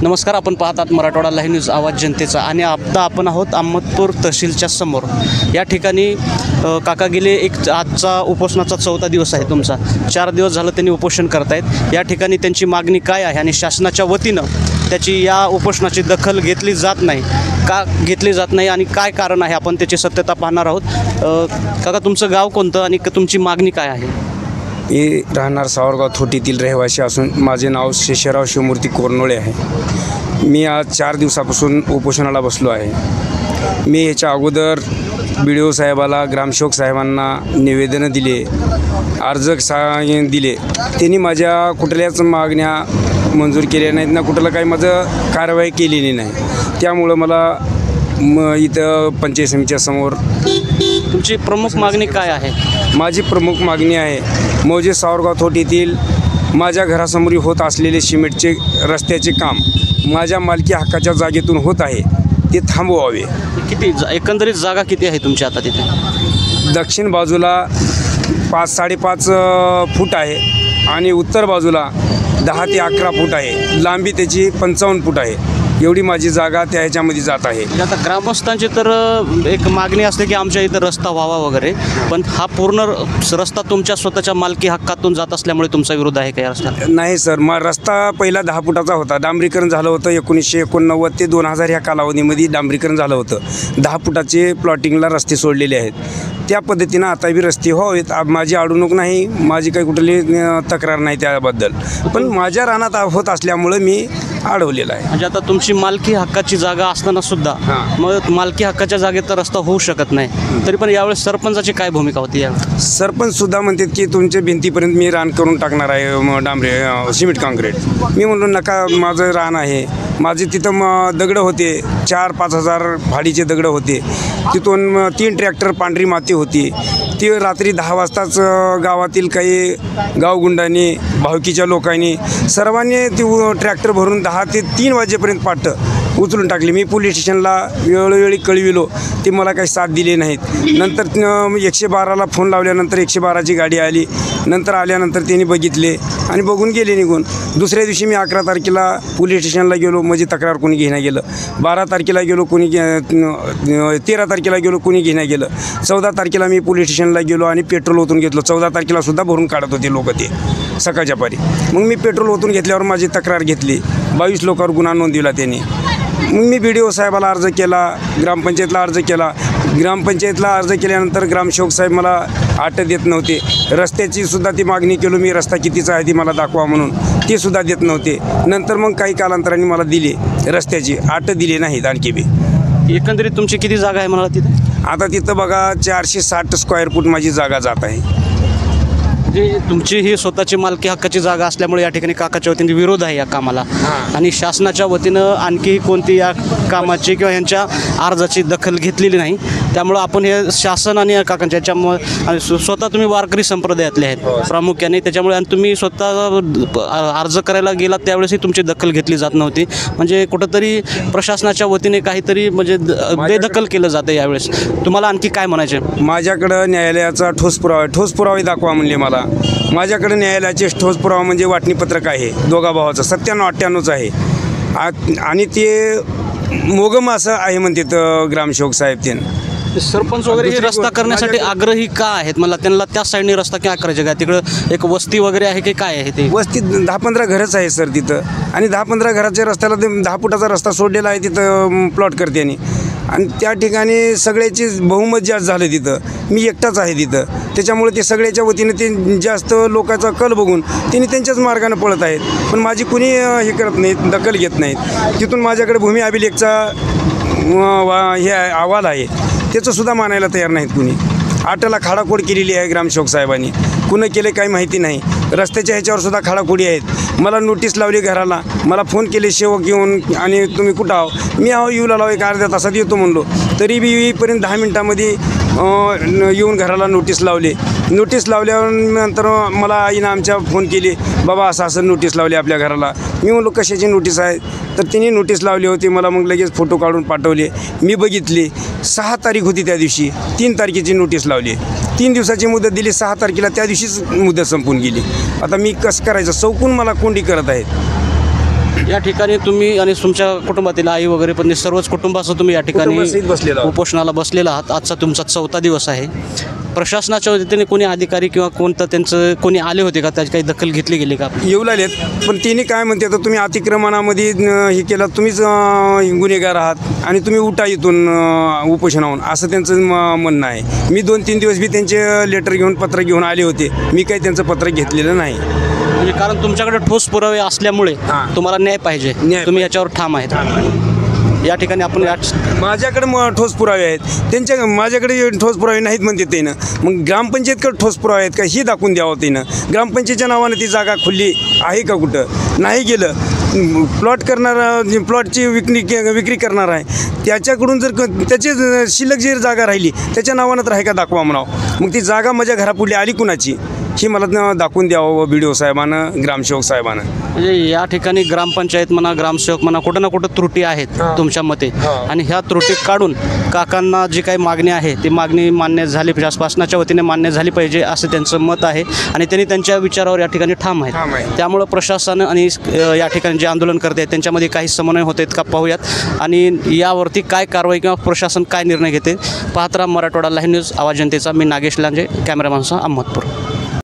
नमस्कार, आपण पाहतात मराठवाडा लाईव्ह न्यूज, आवाज जनतेचा. आणि आता आपण आहोत अहमदपूर तहसीलच्या समोर. या ठिकाणी काका गेले आजचा उपोषणाचा 4था दिवस आहे तुमचा. 4 दिवस झालं त्यांनी उपोषण करतायत. या ठिकाणी त्यांची मागणी काय आहे आणि शासनाच्या वतीनं त्याची या उपोषणाची दखल घेतली जात नाही, का घेतली जात नाही आणि काय कारण आहे, आपण त्याची सत्यता पाहणार आहोत. काका, तुमचं गाव कोणतं आणि तुमची मागणी काय आहे? मी राहणार सावरगाव थोटीतील रहिवासी असून माझे नाव शेषराव शिवमूर्ती कोरनोळे आहे. मी आज 4 दिवसापासून उपोषणाला बसलो आहे. मी ह्याच्या अगोदर BDO साहेबाला, ग्रामसेवक साहेबांना निवेदनं दिले, अर्ज दिले. त्यांनी माझ्या कुठल्याच मागण्या मंजूर केल्या नाहीत ना, कुठलं काही माझं कारवाई केलेली नाही. त्यामुळं मला इथं पंचायत समितीच्या समोर. तुमची प्रमुख मागणी काय आहे? माझी प्रमुख मागणी आहे, मौजे सावरगाव थोट येथील माझ्या घरासमोर होत असलेले सिमेंटचे रस्त्याचे काम माझ्या मालकी हक्काच्या जागेतून होत आहे, ते थांबवावे. किती एकंदरीत जागा किती आहे तुमची आता तिथे? दक्षिण बाजूला 5-5.5 फूट आहे आणि उत्तर बाजूला 10 ते 11 फूट आहे. लांबी त्याची 55 फूट आहे. एवढी माझी जागा त्या ह्याच्यामध्ये जात आहे. आता ग्रामस्थांची तर एक मागणी असते की आमच्या इथं रस्ता व्हावा वगैरे, पण हा पूर्ण रस्ता तुमच्या स्वतःच्या मालकी हक्कातून जात असल्यामुळे तुमचा विरोध आहे का या रस्त्याला? नाही सर, रस्ता पहिला 10 फुटाचा होता. डांबरीकरण झालं होतं 1989 ते 2000 ह्या कालावधीमध्ये डांबरीकरण झालं होतं. 10 फुटाचे प्लॉटिंगला रस्ते सोडलेले आहेत. त्या पद्धतीनं आता बी रस्ते व्हावेत. माझी अडवणूक नाही, माझी काही कुठली तक्रार नाही त्याबद्दल, पण माझ्या रानात होत असल्यामुळं मी अडवलेलं आहे. म्हणजे आता तुमची मालकी हक्काची जागा असताना सुद्धा मग मालकी हक्काच्या जागेत तर रस्ता होऊ शकत नाही, तरी पण यावेळेस सरपंचाची काय भूमिका होती? यावेळेस सरपंच सुद्धा म्हणतात की तुमच्या भिंतीपर्यंत मी रान करून टाकणार आहे सिमेंट काँक्रीट. मी म्हणलो नका, माझं रान आहे. माझे तिथं दगडं होते, 4-5 हजार भाडीचे दगडं होते. तिथून 3 ट्रॅक्टर पांढरी माती होती. ती रात्री 10 वाजताच गावातील काही गावगुंडांनी, भावकीच्या लोकांनी सर्वांनी ती ट्रॅक्टर भरून 10 ते 3 वाजेपर्यंत पाठं उचलून टाकली. मी पोलीस स्टेशनला वेळोवेळी कळविलो, ते मला काही साथ दिले नाहीत. नंतर 112ला फोन लावल्यानंतर 112ची गाडी आली. नंतर आल्यानंतर त्यांनी बघितले आणि बघून गेले निघून. दुसऱ्या दिवशी मी 11 तारखेला पोलीस स्टेशनला गेलो, माझी तक्रार कोणी घेण्या गेलं. 12 तारखेला गेलो, 13 तारखेला गेलो, कोणी घेण्या गेलं. 14 तारखेला मी पोलीस स्टेशनला गेलो आणि पेट्रोल ओतून घेतलं. 14 तारखेला सुद्धा भरून काढत होते लोक ते सकाळच्या पारी. मग मी पेट्रोल ओतून घेतल्यावर माझी तक्रार घेतली. 22 लोकांवर गुन्हा नोंदविला त्यांनी. मग मी BDO साहेबाला अर्ज केला, ग्रामपंचायतला अर्ज केला. ग्रामपंचायतला अर्ज केल्यानंतर ग्रामसेवक साहेब मला आट देत नव्हते. रस्त्याची सुद्धा ती मागणी केलो मी, रस्ता कितीचा आहे ती मला दाखवा म्हणून, ते सुद्धा देत नव्हते. नंतर मग काही कालांतराने मला दिली रस्त्याची आट, दिली नाहीत आणखी बी. एकंदरीत तुमची किती जागा आहे मला तिथे? आता तिथं बघा 460 स्क्वेअर फूट माझी जागा जात आहे. म्हणजे तुमची ही स्वतःची मालकी हक्काची जागा असल्यामुळे या ठिकाणी काकाच्या वतीने विरोध आहे या कामाला, आणि शासनाच्या वतीनं आणखी कोणती या कामाची किंवा यांच्या अर्जाची दखल घेतलेली नाही. त्यामुळं आपण हे शासन आणि काकांच्या याच्यामुळे, स्वतः तुम्ही वारकरी संप्रदायातले आहेत प्रामुख्याने, त्याच्यामुळे आणि तुम्ही स्वतः अर्ज करायला गेलात त्यावेळेसही तुमची दखल घेतली जात नव्हती. म्हणजे कुठंतरी प्रशासनाच्या वतीने काहीतरी म्हणजे बेदखल केलं जातं. यावेळेस तुम्हाला आणखी काय म्हणायचे? माझ्याकडं न्यायालयाचा ठोस पुरावे दाखवा म्हणले मला. माझ्याकडे न्यायालयाचे ठोस पुरावा म्हणजे वाटणीपत्रक आहे दोघा भावाचं, 97-98 आहे. आणि ते मोगम असं आहे म्हणतात ग्रामसेवक साहेब. ते सरपंच वगैरे हे रस्ता करण्यासाठी आग्रही का आहेत? मला त्यांना त्या साईडने रस्ता काय करायचे का? तिकडं एक वस्ती वगैरे आहे की काय आहे? ते वस्ती 10-15 घरच आहे सर तिथं, आणि 10-15 घराच्या रस्त्याला ते 10 फुटाचा रस्ता सोडलेला आहे तिथं प्लॉट करते. आणि त्या ठिकाणी सगळ्याची बहुमत जास्त झालं तिथं. मी एकटाच आहे तिथं, त्याच्यामुळे ते सगळ्याच्या वतीने ते जास्त लोकांचा कल बघून त्यांनी त्यांच्याच मार्गाने पळत आहेत. पण माझी कुणी हे करत नाहीत, दखल घेत नाहीत. तिथून माझ्याकडे भूमी अभिलेखचा हे अहवाल आहे, त्याचंसुद्धा मानायला तयार नाहीत कुणी. आटाला खाडाखोड केलेली आहे ग्रामसेवक साहेबांनी, कुणं केले काही माहिती नाही. रस्त्याच्या ह्याच्यावर सुद्धा खाडाखोडी आहेत. मला नोटीस लावली घराला, मला फोन केले सेवक येऊन, आणि तुम्ही कुठं आहो? मी येऊ लागलो, एक अर्ध्या तासात येतो म्हणलो. तरी बी येईपर्यंत 10 मिनटामध्ये येऊन घराला नोटीस लावले. नोटीस लावल्यावर नंतर मला आईनं आमच्या फोन केली, बाबा असं नोटीस लावली आपल्या घराला. मी म्हणलो कशाची नोटीस आहे? तर तिने नोटीस लावली होती. मला मग लगेच फोटो काढून पाठवले. मी बघितले. 6 तारीख होती त्या दिवशी, 3 तारखेची नोटीस लावली. 3 दिवसाची मुदत दिली, 6 तारखेला त्या दिवशीच मुदत संपून गेली. आता मी कसं करायचं? चौकून मला कोंडी करत आहेत. या ठिकाणी तुम्ही आणि तुमच्या कुटुंबातील आई वगैरे पण सर्वच कुटुंबासह तुम्ही या कुटुंबासहित बसलेलो ठिकाणी आहोत. उपोषणाला बसलेला आहात. आजचा तुमचा 4था दिवस आहे. प्रशासनाच्या वतीने कोणी अधिकारी किंवा कोणतं त्यांचं कोणी आले होते का, त्याची काही दखल घेतली गेली का? येऊ लागलेत, पण तिने काय म्हणते आता तुम्ही अतिक्रमणामध्ये हे केलं, तुम्हीच गुन्हेगार आहात आणि तुम्ही उठा इथून उपोषणाहून, असं त्यांचं म्हणणं आहे. मी 2-3 दिवस बी त्यांचे लेटर घेऊन पत्र घेऊन आले होते. मी काही त्यांचं पत्र घेतलेलं नाही. म्हणजे कारण तुमच्याकडे ठोस पुरावे असल्यामुळे हां. तुम्हाला न्याय पाहिजे, न्याय तुम्ही याच्यावर ठाम आहेत. या ठिकाणी आपण माझ्याकडे ठोस पुरावे आहेत, माझ्याकडे ठोस पुरावे नाहीत म्हणते त्यानं. मग ग्रामपंचायतकडे ठोस पुरावे आहेत का, ही दाखवून द्यावं त्यानं. ग्रामपंचायतच्या नावानं ती जागा खुली आहे का कुठं? नाही गेलं. प्लॉट करणारा, प्लॉटची विक्री करणार आहे, त्याच्याकडून जर त्याची शिल्लक जी जागा राहिली त्याच्या नावानं तर आहे का दाखवा म्हणावं. मग ती जागा माझ्या घरापुढली आली कुणाची, ही मला दाखवून द्यावं BDO साहेबानं, ग्रामसेवक साहेबानं. म्हणजे या ठिकाणी ग्रामपंचायत म्हणा, ग्रामसेवक म्हणा, कुठं ना कुठं त्रुटी आहेत तुमच्या मते, आणि ह्या त्रुटी काढून काकांना जी काही मागणी आहे ती मागणी मान्य झाली पाहिजे, शासनाच्या वतीने मान्य झाली पाहिजे असं त्यांचं मत आहे. आणि त्यांनी त्यांच्या विचारावर या ठिकाणी ठाम आहेत. त्यामुळं प्रशासन आणि या ठिकाणी जे आंदोलन करते आहेत त्यांच्यामध्ये काही समन्वय होत आहेत का पाहूयात, आणि यावरती काय कारवाई किंवा प्रशासन काय निर्णय घेते. पाहत राहा मराठवाडा लाईव्ह न्यूज, आवाज जनतेचा. मी नागेश लांजे, कॅमेरामॅनसह अहमदपूर.